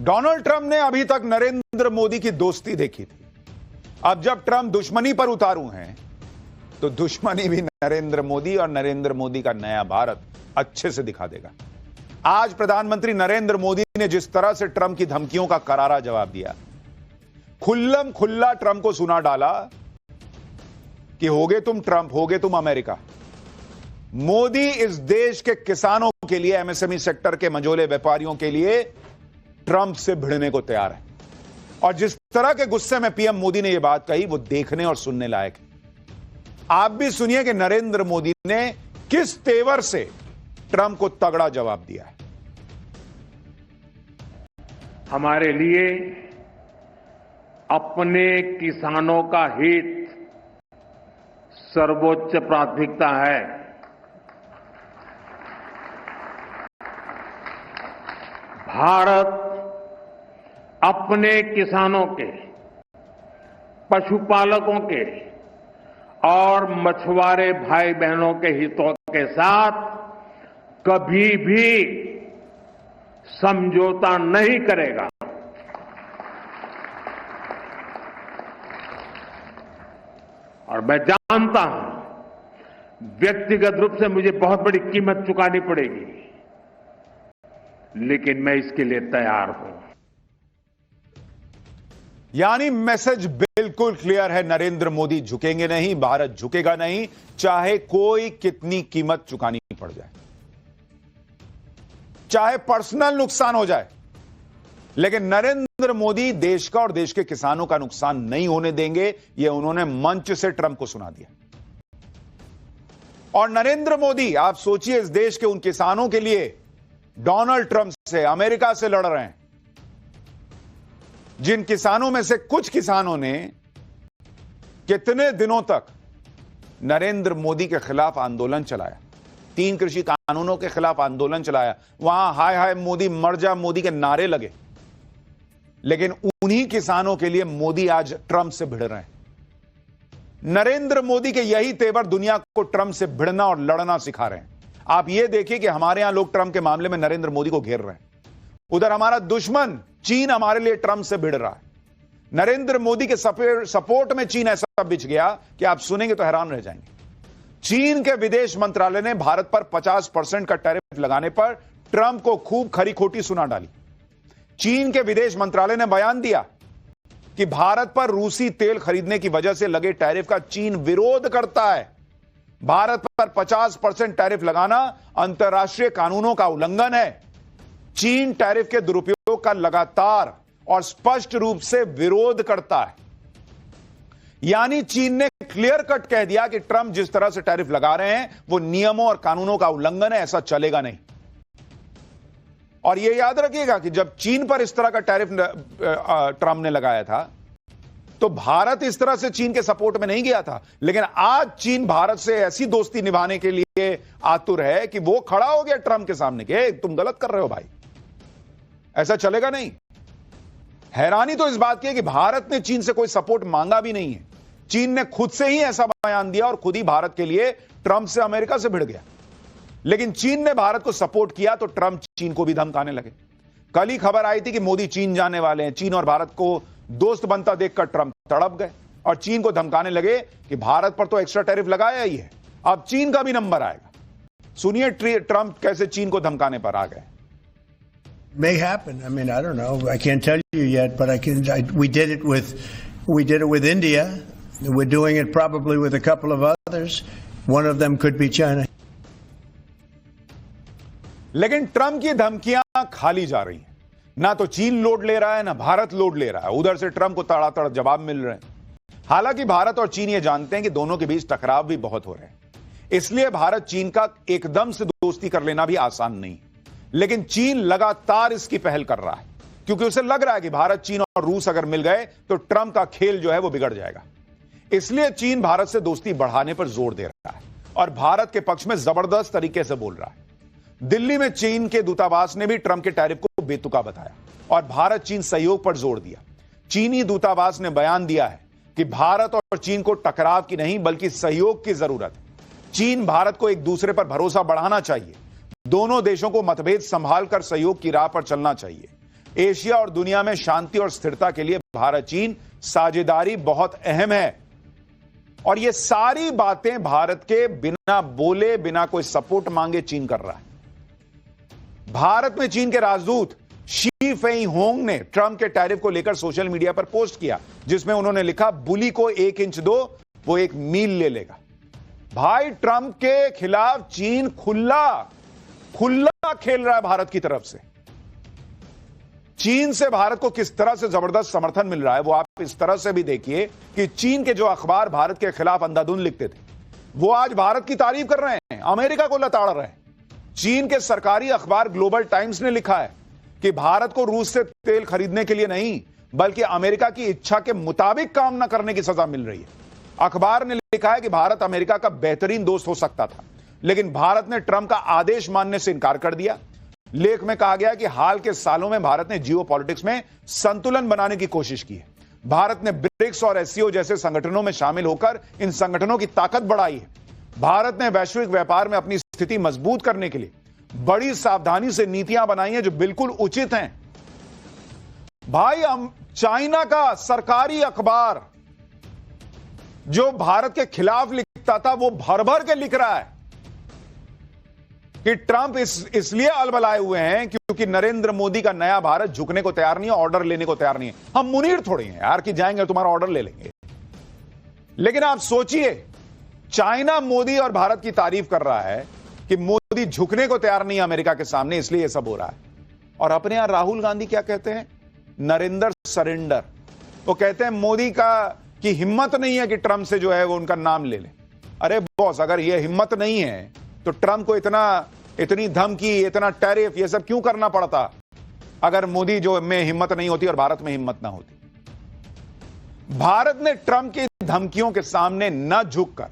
Donald Trump ने अभी तक नरेंद्र मोदी की दोस्ती देखी थी। अब जब ट्रंप दुश्मनी पर उतारू हैं, तो दुश्मनी भी नरेंद्र मोदी और नरेंद्र मोदी का नया भारत अच्छे से दिखा देगा। आज प्रधानमंत्री नरेंद्र मोदी ने जिस तरह से ट्रंप की धमकियों का करारा जवाब दिया, खुल्लम खुल्ला ट्रंप को सुना डाला कि होगे तुम ट्रंप, होगे तुम अमेरिका। मोदी इस देश के किसानों के लिए, एमएसएमई सेक्टर के मझोले व्यापारियों के लिए ट्रंप से भिड़ने को तैयार है। और जिस तरह के गुस्से में पीएम मोदी ने यह बात कही, वो देखने और सुनने लायक है। आप भी सुनिए कि नरेंद्र मोदी ने किस तेवर से ट्रंप को तगड़ा जवाब दिया है। हमारे लिए अपने किसानों का हित सर्वोच्च प्राथमिकता है। भारत अपने किसानों के, पशुपालकों के और मछुआरे भाई बहनों के हितों के साथ कभी भी समझौता नहीं करेगा। और मैं जानता हूं व्यक्तिगत रूप से मुझे बहुत बड़ी कीमत चुकानी पड़ेगी, लेकिन मैं इसके लिए तैयार हूं। यानी मैसेज बिल्कुल क्लियर है, नरेंद्र मोदी झुकेंगे नहीं, भारत झुकेगा नहीं, चाहे कोई कितनी कीमत चुकानी पड़ जाए, चाहे पर्सनल नुकसान हो जाए, लेकिन नरेंद्र मोदी देश का और देश के किसानों का नुकसान नहीं होने देंगे। यह उन्होंने मंच से ट्रंप को सुना दिया। और नरेंद्र मोदी, आप सोचिए, इस देश के उन किसानों के लिए डोनाल्ड ट्रंप से, अमेरिका से लड़ रहे हैं, जिन किसानों में से कुछ किसानों ने कितने दिनों तक नरेंद्र मोदी के खिलाफ आंदोलन चलाया, 3 कृषि कानूनों के खिलाफ आंदोलन चलाया, वहां हाय हाय मोदी, मर जा मोदी के नारे लगे। लेकिन उन्हीं किसानों के लिए मोदी आज ट्रंप से भिड़ रहे हैं। नरेंद्र मोदी के यही तेवर दुनिया को ट्रंप से भिड़ना और लड़ना सिखा रहे हैं। आप यह देखिए कि हमारे यहां लोग ट्रंप के मामले में नरेंद्र मोदी को घेर रहे हैं, उधर हमारा दुश्मन चीन हमारे लिए ट्रंप से भिड़ रहा है। नरेंद्र मोदी के सपोर्ट में चीन ऐसा बिछ गया कि आप सुनेंगे तो हैरान रह जाएंगे। चीन के विदेश मंत्रालय ने भारत पर 50% का टैरिफ लगाने पर ट्रंप को खूब खरी खोटी सुना डाली। चीन के विदेश मंत्रालय ने बयान दिया कि भारत पर रूसी तेल खरीदने की वजह से लगे टैरिफ का चीन विरोध करता है। भारत पर 50% टैरिफ लगाना अंतर्राष्ट्रीय कानूनों का उल्लंघन है। चीन टैरिफ के दुरुपयोग का लगातार और स्पष्ट रूप से विरोध करता है। यानी चीन ने क्लियर कट कह दिया कि ट्रंप जिस तरह से टैरिफ लगा रहे हैं वो नियमों और कानूनों का उल्लंघन है, ऐसा चलेगा नहीं। और यह याद रखिएगा कि जब चीन पर इस तरह का टैरिफ ट्रंप ने लगाया था, तो भारत इस तरह से चीन के सपोर्ट में नहीं गया था। लेकिन आज चीन भारत से ऐसी दोस्ती निभाने के लिए आतुर है कि वो खड़ा हो गया ट्रंप के सामने कि तुम गलत कर रहे हो भाई, ऐसा चलेगा नहीं। हैरानी तो इस बात की है कि भारत ने चीन से कोई सपोर्ट मांगा भी नहीं है। चीन ने खुद से ही ऐसा बयान दिया और खुद ही भारत के लिए ट्रंप से, अमेरिका से भिड़ गया। लेकिन चीन ने भारत को सपोर्ट किया तो ट्रंप चीन को भी धमकाने लगे। कल ही खबर आई थी कि मोदी चीन जाने वाले हैं। चीन और भारत को दोस्त बनता देखकर ट्रंप तड़प गए और चीन को धमकाने लगे कि भारत पर तो एक्स्ट्रा टैरिफ लगाया ही है, अब चीन का भी नंबर आएगा। सुनिए ट्रंप कैसे चीन को धमकाने पर आ गए। May happen. I mean, I don't know. I can't tell you yet, but we did it with India. We're doing it probably with a couple of others. One of them could be China. लेकिन Trump की धमकियां खाली जा रही हैं। ना तो चीन लोड ले रहा है, ना भारत लोड ले रहा है। उधर से ट्रंप को तड़ातड़ जवाब मिल रहे हैं। हालांकि भारत और चीन ये जानते हैं कि दोनों के बीच टकराव भी बहुत हो रहे हैं, इसलिए भारत चीन का एकदम से दोस्ती कर लेना भी आसान नहीं। लेकिन चीन लगातार इसकी पहल कर रहा है, क्योंकि उसे लग रहा है कि भारत, चीन और रूस अगर मिल गए तो ट्रंप का खेल जो है वो बिगड़ जाएगा। इसलिए चीन भारत से दोस्ती बढ़ाने पर जोर दे रहा है और भारत के पक्ष में जबरदस्त तरीके से बोल रहा है। दिल्ली में चीन के दूतावास ने भी ट्रंप के टैरिफ को बेतुका बताया और भारत चीन सहयोग पर जोर दिया। चीनी दूतावास ने बयान दिया है कि भारत और चीन को टकराव की नहीं बल्कि सहयोग की जरूरत है। चीन भारत को एक दूसरे पर भरोसा बढ़ाना चाहिए। दोनों देशों को मतभेद संभाल कर सहयोग की राह पर चलना चाहिए। एशिया और दुनिया में शांति और स्थिरता के लिए भारत चीन साझेदारी बहुत अहम है। और ये सारी बातें भारत के बिना बोले, बिना कोई सपोर्ट मांगे चीन कर रहा है। भारत में चीन के राजदूत शी फेई होंग ने ट्रंप के टैरिफ को लेकर सोशल मीडिया पर पोस्ट किया, जिसमें उन्होंने लिखा, बुली को 1 इंच दो, वो 1 मील ले लेगा। भाई, ट्रंप के खिलाफ चीन खुला खेल रहा है भारत की तरफ से। चीन से भारत को किस तरह से जबरदस्त समर्थन मिल रहा है, वो आप इस तरह से भी देखिए कि चीन के जो अखबार भारत के खिलाफ अंधाधुंध लिखते थे, वो आज भारत की तारीफ कर रहे हैं, अमेरिका को लताड़ रहे हैं। चीन के सरकारी अखबार ग्लोबल टाइम्स ने लिखा है कि भारत को रूस से तेल खरीदने के लिए नहीं, बल्कि अमेरिका की इच्छा के मुताबिक काम न करने की सजा मिल रही है। अखबार ने लिखा है कि भारत अमेरिका का बेहतरीन दोस्त हो सकता था, लेकिन भारत ने ट्रंप का आदेश मानने से इनकार कर दिया। लेख में कहा गया कि हाल के सालों में भारत ने जियोपॉलिटिक्स में संतुलन बनाने की कोशिश की है। भारत ने ब्रिक्स और एससीओ जैसे संगठनों में शामिल होकर इन संगठनों की ताकत बढ़ाई है। भारत ने वैश्विक व्यापार में अपनी स्थिति मजबूत करने के लिए बड़ी सावधानी से नीतियां बनाई हैं, जो बिल्कुल उचित हैं। भाई, चाइना का सरकारी अखबार जो भारत के खिलाफ लिखता था, वो भर भर के लिख रहा है कि ट्रंप इसलिए अलबलाए हुए हैं क्योंकि नरेंद्र मोदी का नया भारत झुकने को तैयार नहीं है, ऑर्डर लेने को तैयार नहीं है। हम मुनीर थोड़ी हैं यार कि जाएंगे तुम्हारा ऑर्डर ले लेंगे। लेकिन आप सोचिए, चाइना मोदी और भारत की तारीफ कर रहा है कि मोदी झुकने को तैयार नहीं है अमेरिका के सामने, इसलिए यह सब हो रहा है। और अपने यहां राहुल गांधी क्या कहते हैं? नरेंद्र सरेंडर। वो कहते हैं मोदी की हिम्मत नहीं है कि ट्रंप से जो है वो उनका नाम ले ले। अरे बॉस, अगर ये हिम्मत नहीं है तो ट्रंप को इतनी धमकी, इतना टैरिफ, ये सब क्यों करना पड़ता, अगर मोदी जो में हिम्मत नहीं होती और भारत में हिम्मत ना होती। भारत ने ट्रंप की धमकियों के सामने न झुककर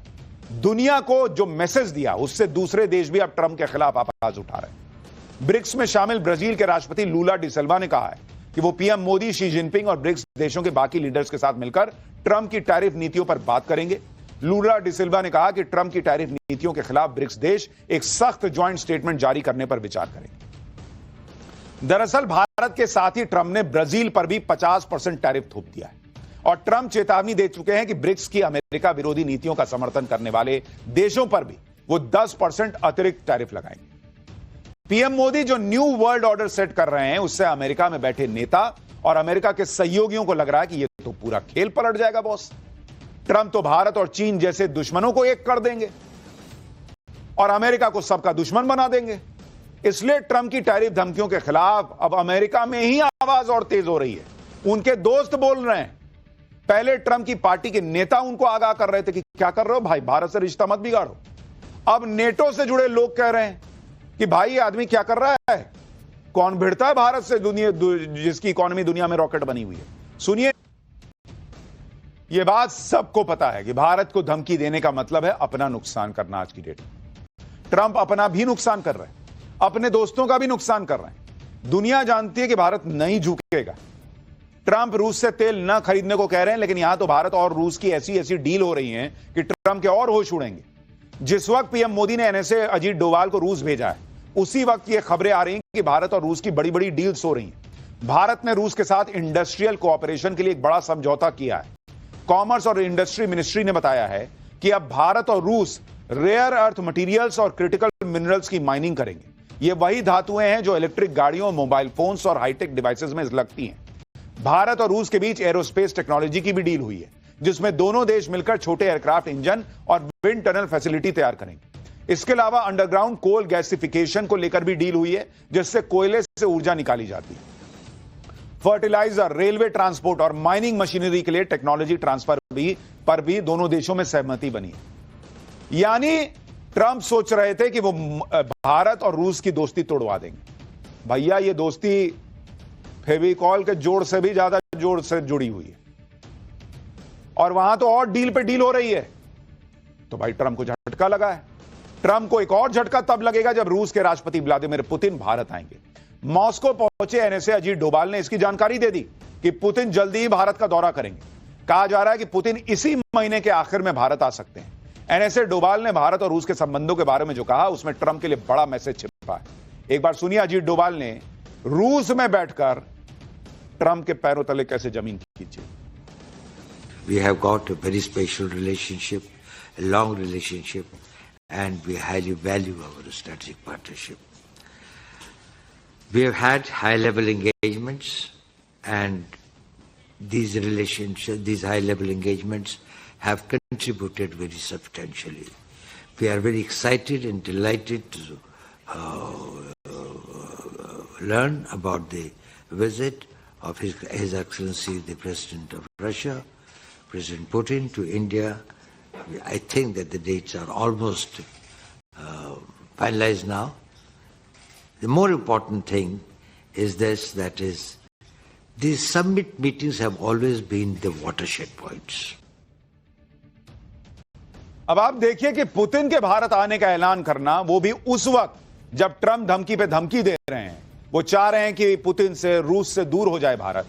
दुनिया को जो मैसेज दिया, उससे दूसरे देश भी अब ट्रंप के खिलाफ आवाज उठा रहे हैं। ब्रिक्स में शामिल ब्राजील के राष्ट्रपति लूला डिसिल्वा ने कहा है कि वो पीएम मोदी, शी जिनपिंग और ब्रिक्स देशों के बाकी लीडर्स के साथ मिलकर ट्रंप की टैरिफ नीतियों पर बात करेंगे। लूला डिसिल्वा ने कहा कि ट्रंप की टैरिफ नीतियों के खिलाफ ब्रिक्स देश एक सख्त ज्वाइंट स्टेटमेंट जारी करने पर विचार करेंगे। दरअसल भारत के साथ ही ट्रंप ने ब्राजील पर भी 50% टैरिफ थोप दिया है और ट्रंप चेतावनी दे चुके हैं कि ब्रिक्स की अमेरिका विरोधी नीतियों का समर्थन करने वाले देशों पर भी वो 10% अतिरिक्त टैरिफ लगाएंगे। पीएम मोदी जो न्यू वर्ल्ड ऑर्डर सेट कर रहे हैं, उससे अमेरिका में बैठे नेता और अमेरिका के सहयोगियों को लग रहा है कि ये तो पूरा खेल पलट जाएगा बॉस। ट्रंप तो भारत और चीन जैसे दुश्मनों को एक कर देंगे और अमेरिका को सबका दुश्मन बना देंगे। इसलिए ट्रंप की टैरिफ धमकियों के खिलाफ अब अमेरिका में ही आवाज और तेज हो रही है। उनके दोस्त बोल रहे हैं। पहले ट्रंप की पार्टी के नेता उनको आगाह कर रहे थे कि क्या कर रहे हो भाई, भारत से रिश्ता मत बिगाड़ो। अब नेटो से जुड़े लोग कह रहे हैं कि भाई ये आदमी क्या कर रहा है, कौन भिड़ता है भारत से, जिसकी इकोनॉमी दुनिया में रॉकेट बनी हुई है। सुनिए, यह बात सबको पता है कि भारत को धमकी देने का मतलब है अपना नुकसान करना। आज की डेट में ट्रंप अपना भी नुकसान कर रहे हैं, अपने दोस्तों का भी नुकसान कर रहे हैं। दुनिया जानती है कि भारत नहीं झुकेगा। ट्रंप रूस से तेल न खरीदने को कह रहे हैं, लेकिन यहां तो भारत और रूस की ऐसी डील हो रही है कि ट्रंप के और होश उड़ेंगे। जिस वक्त पीएम मोदी ने एनएसए अजीत डोभाल को रूस भेजा है, उसी वक्त ये खबरें आ रही हैं कि भारत और रूस की बड़ी बड़ी डील्स हो रही हैं। भारत ने रूस के साथ इंडस्ट्रियल कोऑपरेशन के लिए एक बड़ा समझौता किया है। कॉमर्स और इंडस्ट्री मिनिस्ट्री ने बताया है कि अब भारत और रूस रेयर अर्थ मटेरियल्स और क्रिटिकल मिनरल्स की माइनिंग करेंगे। ये वही धातुएं हैं जो इलेक्ट्रिक गाड़ियों, मोबाइल फोन्स और हाईटेक डिवाइसेस में लगती हैं। भारत और रूस के बीच एरोस्पेस टेक्नोलॉजी की भी डील हुई है, जिसमें दोनों देश मिलकर छोटे एयरक्राफ्ट इंजन और विंड टनल फैसिलिटी तैयार करेंगे। इसके अलावा अंडरग्राउंड कोल गैसिफिकेशन को लेकर भी डील हुई है, जिससे कोयले से ऊर्जा निकाली जाती है। फर्टिलाइजर, रेलवे ट्रांसपोर्ट और माइनिंग मशीनरी के लिए टेक्नोलॉजी ट्रांसफर पर भी दोनों देशों में सहमति बनी है। यानी ट्रंप सोच रहे थे कि वो भारत और रूस की दोस्ती तोड़वा देंगे। भैया, ये दोस्ती फेविकॉल के जोड़ से भी ज्यादा जोड़ से जुड़ी हुई है और वहां तो और डील पे डील हो रही है। तो भाई ट्रंप को झटका लगा है। ट्रंप को एक और झटका तब लगेगा जब रूस के राष्ट्रपति व्लादिमीर पुतिन भारत आएंगे। मॉस्को पहुंचे एनएसए अजीत डोभाल ने इसकी जानकारी दे दी कि पुतिन जल्दी ही भारत का दौरा करेंगे। कहा जा रहा है कि पुतिन इसी महीने के आखिर में भारत आ सकते हैं। एनएसए डोभाल ने भारत और रूस के संबंधों के बारे में जो कहा, उसमें ट्रंप के लिए बड़ा मैसेज छिपा है। एक बार सुनिए, अजीत डोभाल ने रूस में बैठकर ट्रंप के पैरों तले कैसे जमीन खींची। We have got a very special relationship, a long relationship, and we highly value our strategic partnership. We have had high-level engagements, and these relationships, these high-level engagements have contributed very substantially. We are very excited and delighted to learn about the visit of His Excellency the President of Russia, President Putin, to India. I think that the dates are almost finalized now. The more important thing is this, that is, these summit meetings have always been the watershed points. अब आप देखिए कि Putin के भारत आने का ऐलान करना, वो भी उस वक्त जब ट्रंप धमकी पे धमकी दे रहे हैं। वो चाह रहे हैं कि पुतिन से, रूस से दूर हो जाए भारत।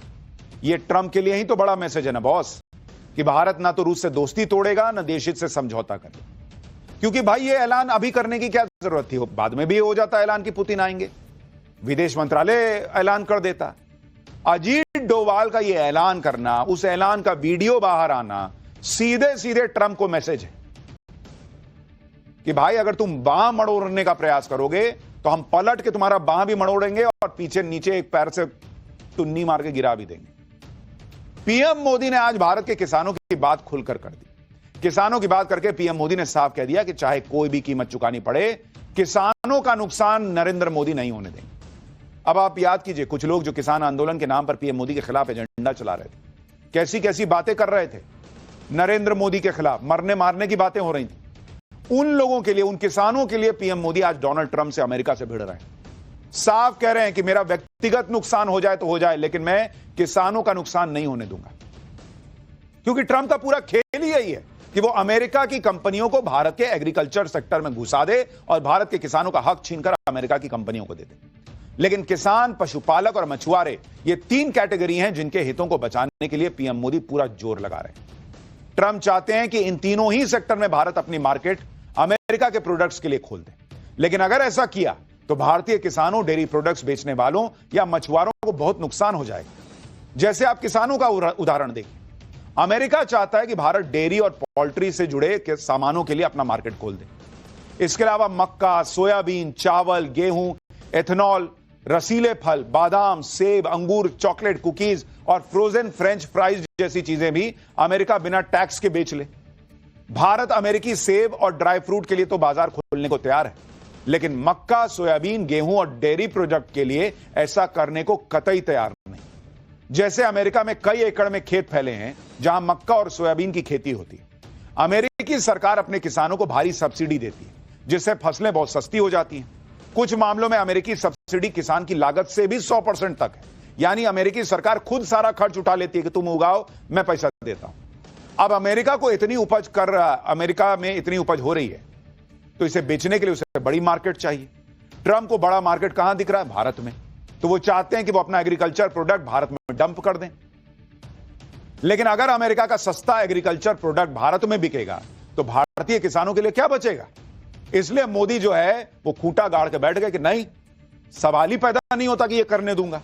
ये ट्रंप के लिए ही तो बड़ा मैसेज है ना बॉस, कि भारत ना तो रूस से दोस्ती तोड़ेगा, ना देश हित से समझौता करेगा। क्योंकि भाई ये ऐलान अभी करने की क्या जरूरत थी, बाद में भी हो जाता ऐलान कि पुतिन आएंगे, विदेश मंत्रालय ऐलान कर देता। अजीत डोवाल का ये ऐलान करना, उस ऐलान का वीडियो बाहर आना, सीधे सीधे ट्रंप को मैसेज है कि भाई अगर तुम बांह मड़ोड़ने का प्रयास करोगे तो हम पलट के तुम्हारा बांह भी मड़ोड़ेंगे और पीछे नीचे एक पैर से टुन्नी मार के गिरा भी देंगे। पीएम मोदी ने आज भारत के किसानों की बात खुलकर कर दी। किसानों की बात करके पीएम मोदी ने साफ कह दिया कि चाहे कोई भी कीमत चुकानी पड़े, किसानों का नुकसान नरेंद्र मोदी नहीं होने देंगे। अब आप याद कीजिए, कुछ लोग जो किसान आंदोलन के नाम पर पीएम मोदी के खिलाफ एजेंडा चला रहे थे, कैसी कैसी बातें कर रहे थे नरेंद्र मोदी के खिलाफ, मरने मारने की बातें हो रही थी। उन लोगों के लिए, उन किसानों के लिए पीएम मोदी आज डोनाल्ड ट्रंप से अमेरिका से भिड़ रहे हैं। साफ कह रहे हैं कि मेरा व्यक्तिगत नुकसान हो जाए तो हो जाए, लेकिन मैं किसानों का नुकसान नहीं होने दूंगा। क्योंकि ट्रंप का पूरा खेल ही यही है कि वो अमेरिका की कंपनियों को भारत के एग्रीकल्चर सेक्टर में घुसा दे और भारत के किसानों का हक छीनकर अमेरिका की कंपनियों को दे दे। लेकिन किसान, पशुपालक और मछुआरे, ये तीन कैटेगरी हैं जिनके हितों को बचाने के लिए पीएम मोदी पूरा जोर लगा रहे हैं। ट्रंप चाहते हैं कि इन तीनों ही सेक्टर में भारत अपनी मार्केट अमेरिका के प्रोडक्ट्स के लिए खोल दे। लेकिन अगर ऐसा किया तो भारतीय किसानों, डेयरी प्रोडक्ट्स बेचने वालों या मछुआरों को बहुत नुकसान हो जाएगा। जैसे आप किसानों का उदाहरण देखिए, अमेरिका चाहता है कि भारत डेयरी और पोल्ट्री से जुड़े सामानों के लिए अपना मार्केट खोल दे। इसके अलावा मक्का, सोयाबीन, चावल, गेहूं, एथेनॉल, रसीले फल, बादाम, सेब, अंगूर, चॉकलेट, कुकीज और फ्रोजन फ्रेंच फ्राइज जैसी चीजें भी अमेरिका बिना टैक्स के बेच ले। भारत अमेरिकी सेब और ड्राई फ्रूट के लिए तो बाजार खोलने को तैयार है, लेकिन मक्का, सोयाबीन, गेहूं और डेयरी प्रोडक्ट के लिए ऐसा करने को कतई तैयार नहीं। जैसे अमेरिका में कई एकड़ में खेत फैले हैं जहां मक्का और सोयाबीन की खेती होती है। अमेरिकी सरकार अपने किसानों को भारी सब्सिडी देती है, जिससे फसलें बहुत सस्ती हो जाती हैं। कुछ मामलों में अमेरिकी सब्सिडी किसान की लागत से भी 100% तक है, यानी अमेरिकी सरकार खुद सारा खर्च उठा लेती है कि तुम उगाओ, मैं पैसा देता हूं। अब अमेरिका में इतनी उपज हो रही है, तो इसे बेचने के लिए उसे बड़ी मार्केट चाहिए। ट्रंप को बड़ा मार्केट कहां दिख रहा है? भारत में। तो वो चाहते हैं कि वो अपना एग्रीकल्चर प्रोडक्ट भारत में डंप कर दें। लेकिन अगर अमेरिका का सस्ता एग्रीकल्चर प्रोडक्ट भारत में बिकेगा तो भारतीय किसानों के लिए क्या बचेगा? इसलिए मोदी जो है वो खूंटा गाड़ के बैठ गए कि नहीं, सवाल ही पैदा नहीं होता कि ये करने दूंगा।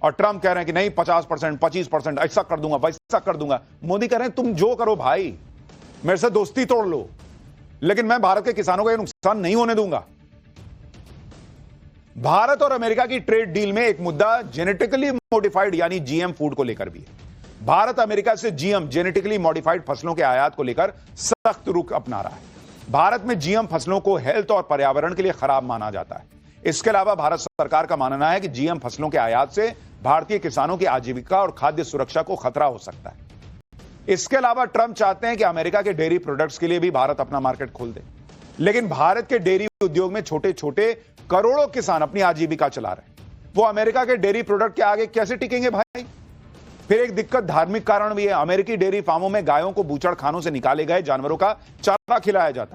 और ट्रंप कह रहे हैं कि नहीं, 50%, 25% ऐसा कर दूंगा, वैसा कर दूंगा। मोदी कह रहे हैं तुम जो करो भाई, मेरे से दोस्ती तोड़ लो, लेकिन मैं भारत के किसानों का ये नुकसान नहीं होने दूंगा। भारत और अमेरिका की ट्रेड डील में एक मुद्दा जेनेटिकली मॉडिफाइड यानी जीएम फूड को लेकर भी है। भारत अमेरिका से जीएम, जेनेटिकली मॉडिफाइड फसलों के आयात को लेकर सख्त रुख अपना रहा है। भारत में जीएम फसलों को हेल्थ और पर्यावरण के लिए खराब माना जाता है। इसके अलावा भारत सरकार का मानना है कि जीएम फसलों के आयात से भारतीय किसानों की आजीविका और खाद्य सुरक्षा को खतरा हो सकता है। इसके अलावा ट्रंप चाहते हैं कि अमेरिका के डेयरी प्रोडक्ट्स के लिए भी भारत अपना मार्केट खोल दे। लेकिन भारत के डेयरी उद्योग में छोटे छोटे करोड़ों किसान अपनी आजीविका चला रहे हैं। वो अमेरिका के डेयरी प्रोडक्ट के आगे कैसे टिकेंगे भाई? फिर एक दिक्कत धार्मिक कारण भी है। अमेरिकी डेयरी फार्मों में गायों को बूचड़खानों से निकाले गए जानवरों का चारा खिलाया जाता है।